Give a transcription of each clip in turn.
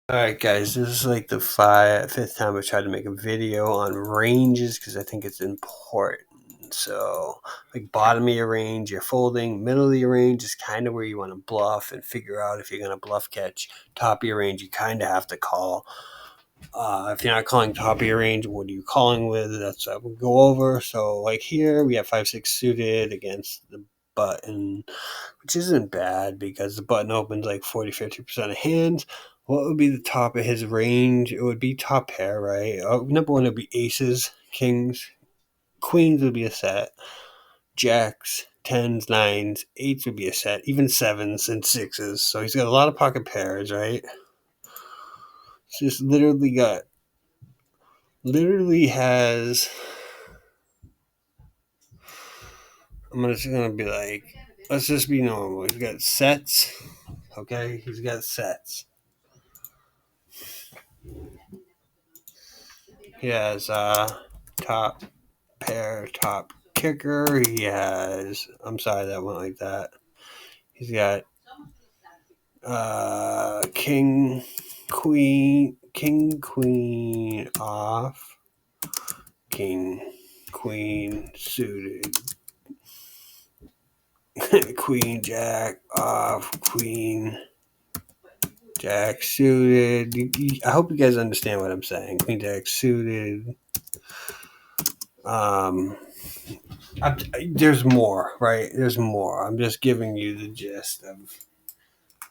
Alright guys, this is like the fifth time I tried to make a video on ranges because I think it's important. So, like bottom of your range, you're folding. Middle of your range is kind of where you want to bluff and figure out if you're going to bluff catch. Top of your range, you kind of have to call. If you're not calling top of your range, what are you calling with? That's what we'll go over. So, like here, we have 5-6 suited against the button, which isn't bad because the button opens like 40-50% of hands. What would be the top of his range? It would be top pair, right? Number one would be aces, kings, queens would be a set, jacks, tens, nines, eights would be a set, even sevens and sixes. So he's got a lot of pocket pairs, right? It's just literally has. Just gonna be like, let's just be normal. He's got sets, okay? He's got sets. He has top pair, top kicker. He has. I'm sorry that went like that. He's got king, queen off, king, queen suited, queen, jack off, queen, jack suited. I hope you guys understand what I'm saying. Queen, jack suited. There's more, right? There's more. I'm just giving you the gist of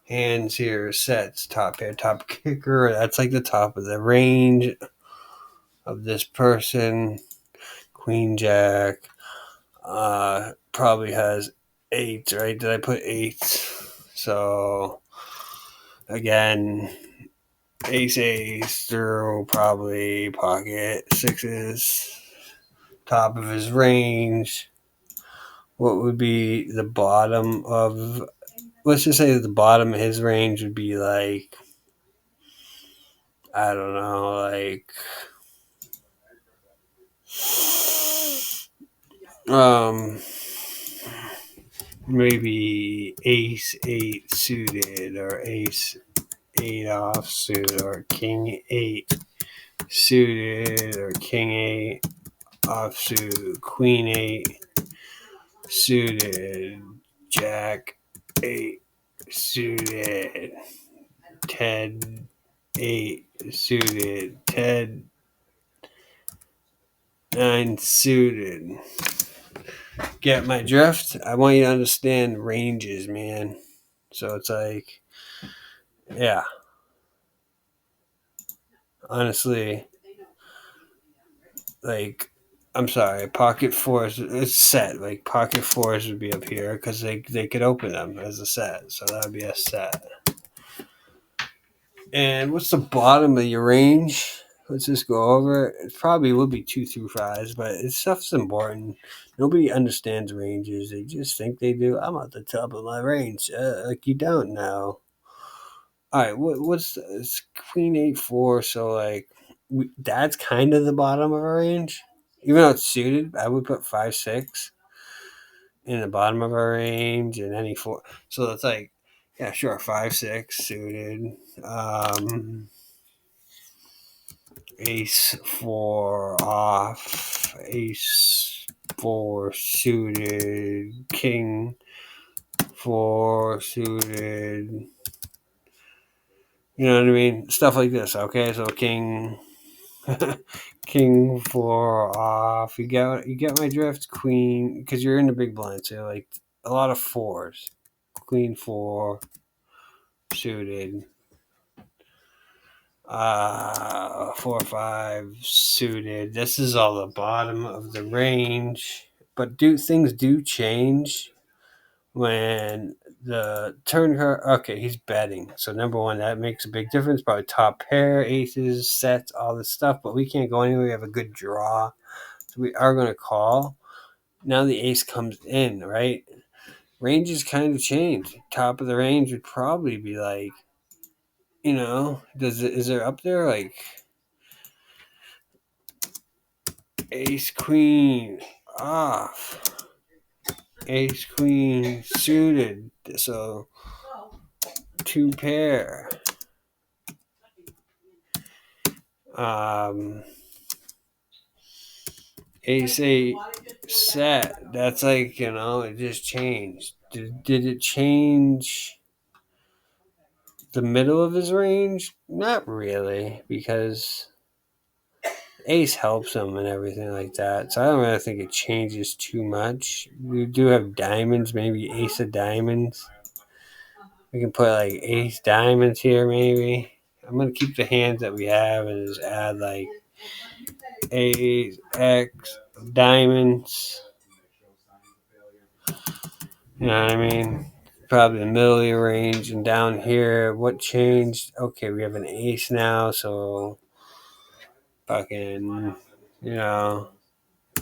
hands here, sets, top pair, top kicker. That's like the top of the range of this person. Queen Jack probably has eights, right? Did I put eights? So again, ace through probably pocket sixes, top of his range. What would be the bottom of? Let's just say that the bottom of his range would be like, I don't know, like um maybe ace eight suited or ace eight offsuit or king eight suited or king eight offsuit, queen eight suited, jack eight suited, Ted eight suited, Ted nine suited. Get my drift? I want you to understand ranges, man. So it's like, yeah, honestly, like, I'm sorry, pocket fours, it's set. Like, pocket fours would be up here because they could open them as a set. So that would be a set. And what's the bottom of your range? Let's just go over it. It probably will be 2 through 5s, but it's stuff's important. Nobody understands ranges. They just think they do. I'm at the top of my range. Like you don't know. All right, what's it's queen 8-4? So like, that's kind of the bottom of our range. Even though it's suited, I would put 5-6 in the bottom of our range and any four. So it's like, yeah, sure, 5-6 suited. Ace four off, ace four suited, king four suited. You know what I mean? Stuff like this. Okay, so king, king four off. You get my drift. Queen, because you're in the big blind, so like a lot of fours. Queen four suited. 4-5 suited. This is all the bottom of the range, but things do change when the turn card. Okay, he's betting. So number one, that makes a big difference. Probably top pair, aces, sets, all this stuff. But we can't go anywhere. We have a good draw, so we are going to call. Now the ace comes in, right? Ranges kind of change. Top of the range would probably be like, is there up there like ace queen off, ace queen suited, so 2 pair, Ace 8 set. That's like, it just changed. Did it change the middle of his range? Not really, because Ace helps him and everything like that. So I don't really think it changes too much. We do have diamonds, maybe Ace of Diamonds. We can put like Ace Diamonds here, maybe. I'm gonna keep the hands that we have and just add like Ace X Diamonds. You know what I mean? Probably the middle of your range. And down here, what changed? Okay, we have an ace now, so fucking,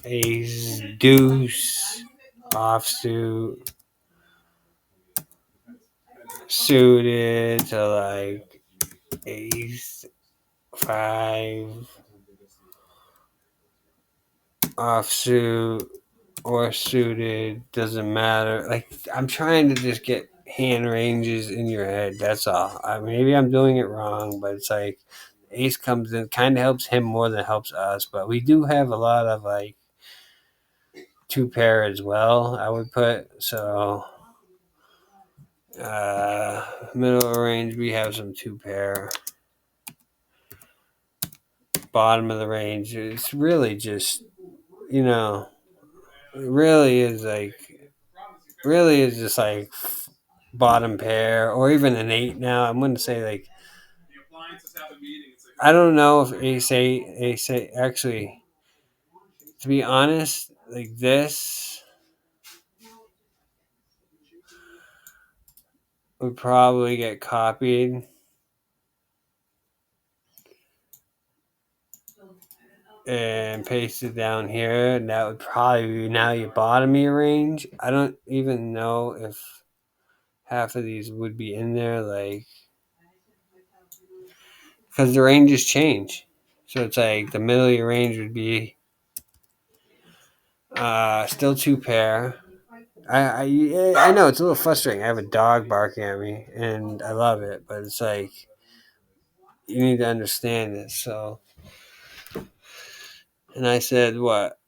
ace, deuce, offsuit, suited to like ace, five, offsuit, or suited, doesn't matter. Like, I'm trying to just get hand ranges in your head. That's all. Maybe I'm doing it wrong, but it's like ace comes in, kind of helps him more than it helps us. But we do have a lot of like two pair as well, I would put. So, middle of the range, we have some two pair. Bottom of the range, it's really just, it really is just like bottom pair or even an 8 now. I'm going to say like, I don't know if ace 8 actually, to be honest, like this would probably get copied and pasted down here, and that would probably be now your bottom of your range. I don't even know if half of these would be in there, like, because the ranges change. So it's like the middle of your range would be still two pair. I know it's a little frustrating. I have a dog barking at me, and I love it, but it's like you need to understand this. So, and I said what,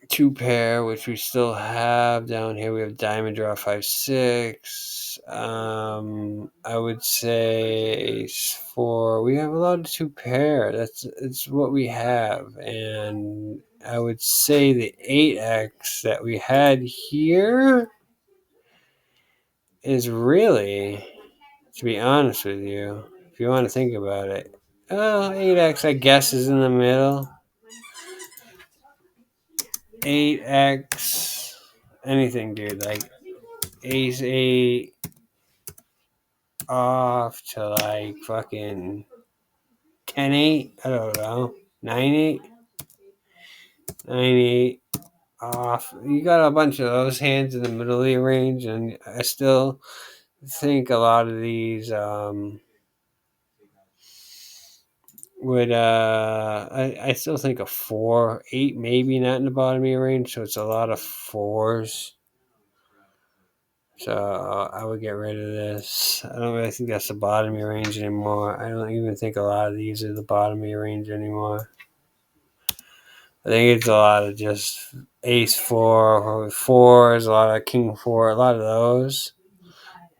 two pair, which we still have down here. We have diamond draw 5-6. I would say four. We have a lot of two pair. It's what we have, and I would say the 8x that we had here is really, to be honest with you, if you want to think about it, 8x I guess is in the middle. 8x, anything, dude. Like ace 8 off to like fucking 10-8. I don't know. 9-8. 9-8 off. You got a bunch of those hands in the middle of the range, and I still think a lot of these would I still think a 4-8 maybe not in the bottom of your range, so it's a lot of fours. So I would get rid of this. I don't really think that's the bottom of your range anymore. I don't even think a lot of these are the bottom of your range anymore. I think it's a lot of just ace 4 or 4s, a lot of king 4, a lot of those.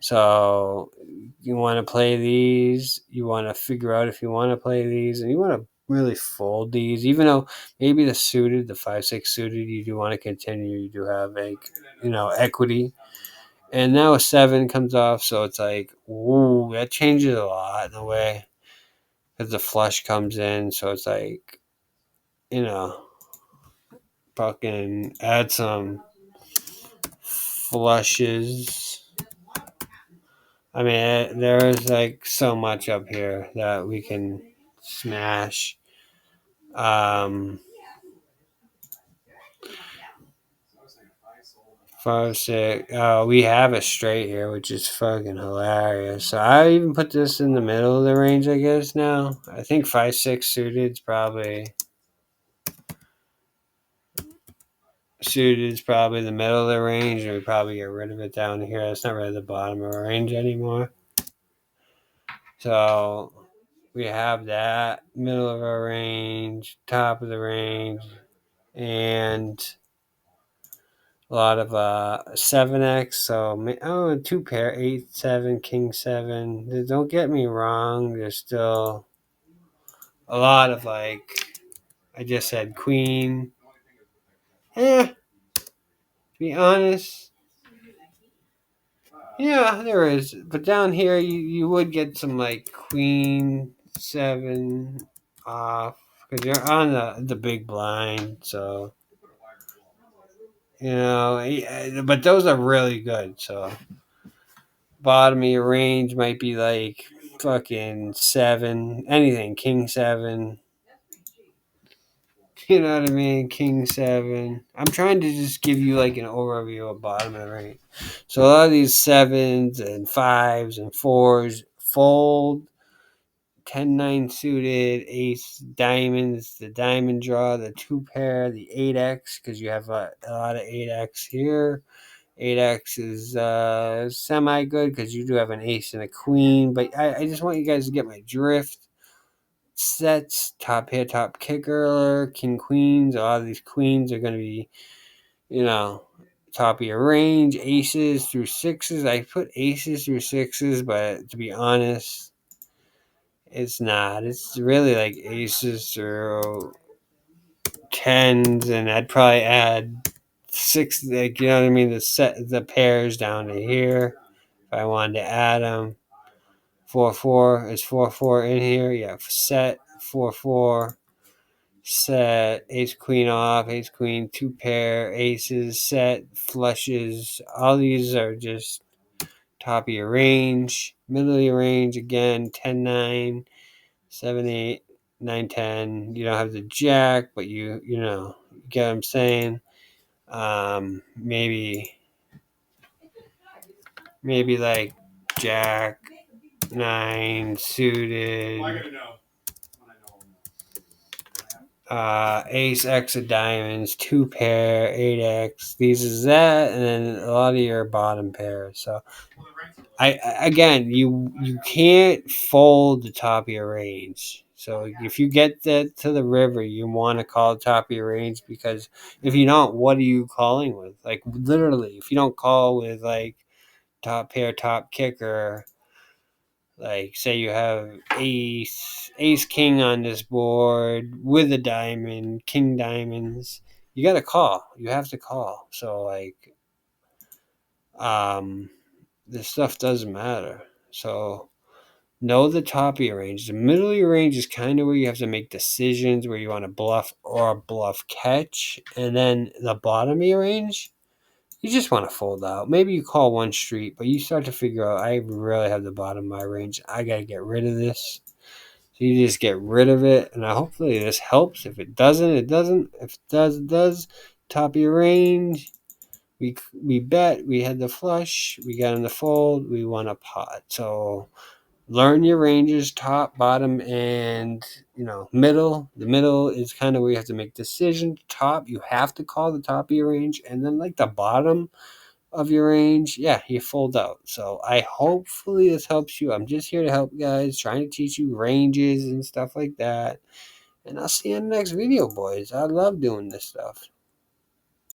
So you want to play these. You want to figure out if you want to play these, and you want to really fold these. Even though maybe the suited, the 5-6 suited, you do want to continue. You do have like equity. And now a 7 comes off, so it's like, ooh, that changes a lot in a way. Because the flush comes in, so it's like, fucking add some flushes. I mean, there's like so much up here that we can smash. 5-6. We have a straight here, which is fucking hilarious. So I even put this in the middle of the range, I guess. Now I think 5-6 suited is probably the middle of the range, and we probably get rid of it down here. It's not really the bottom of our range anymore. So we have that middle of our range, top of the range, and a lot of 7x. So two pair, 8, 7, king 7. Don't get me wrong. There's still a lot of like I just said, queen. To be honest, yeah, there is. But down here, you would get some like queen 7 off because you're on the big blind. So but those are really good. So bottom of your range might be like fucking 7, anything, king 7. You know what I mean? King 7. I'm trying to just give you like an overview of bottom of the range. So a lot of these 7s and 5s and 4s fold. 10-9 suited, ace diamonds, the diamond draw, the 2 pair, the 8x, because you have a lot of 8x here. 8x is semi good because you do have an ace and a queen, but I just want you guys to get my drift. Sets, top pair, top kicker, king queens. A lot of these queens are going to be, top of your range. Aces through 6s. I put aces through 6s, but to be honest, it's not. It's really like aces through 10s, and I'd probably add 6, like, you know what I mean? The pairs down to here if I wanted to add them. 4-4 is 4-4 in here. Yeah, set 4-4. Set ace queen off, ace queen, 2 pair, aces, set, flushes. All these are just top of your range, middle of your range again, 10-9, 7-8, 9-10. You don't have the jack, but you get what I'm saying. Maybe like jack 9 suited. Ace X of diamonds, 2 pair, 8x. These is that, and then a lot of your bottom pairs. So, you can't fold the top of your range. So if you get that to the river, you want to call the top of your range, because if you don't, what are you calling with? Like literally, if you don't call with like top pair, top kicker. Like, say you have ace, king on this board with a diamond, king diamonds. You got to call. You have to call. So, like, this stuff doesn't matter. So, know the top of your range. The middle of your range is kind of where you have to make decisions, where you want to bluff or bluff catch. And then the bottom of your range, you just want to fold out. Maybe you call one street, but you start to figure out, I really have the bottom of my range. I got to get rid of this. So you just get rid of it, and hopefully this helps. If it doesn't, it doesn't. If it does, it does. Top of your range. We bet. We had the flush. We got in the fold. We won a pot. So learn your ranges, top, bottom, and middle. The middle is kind of where you have to make decisions. Top, you have to call the top of your range, and then like the bottom of your range, yeah, you fold out. So hopefully this helps you. I'm just here to help guys, trying to teach you ranges and stuff like that. And I'll see you in the next video, boys. I love doing this stuff.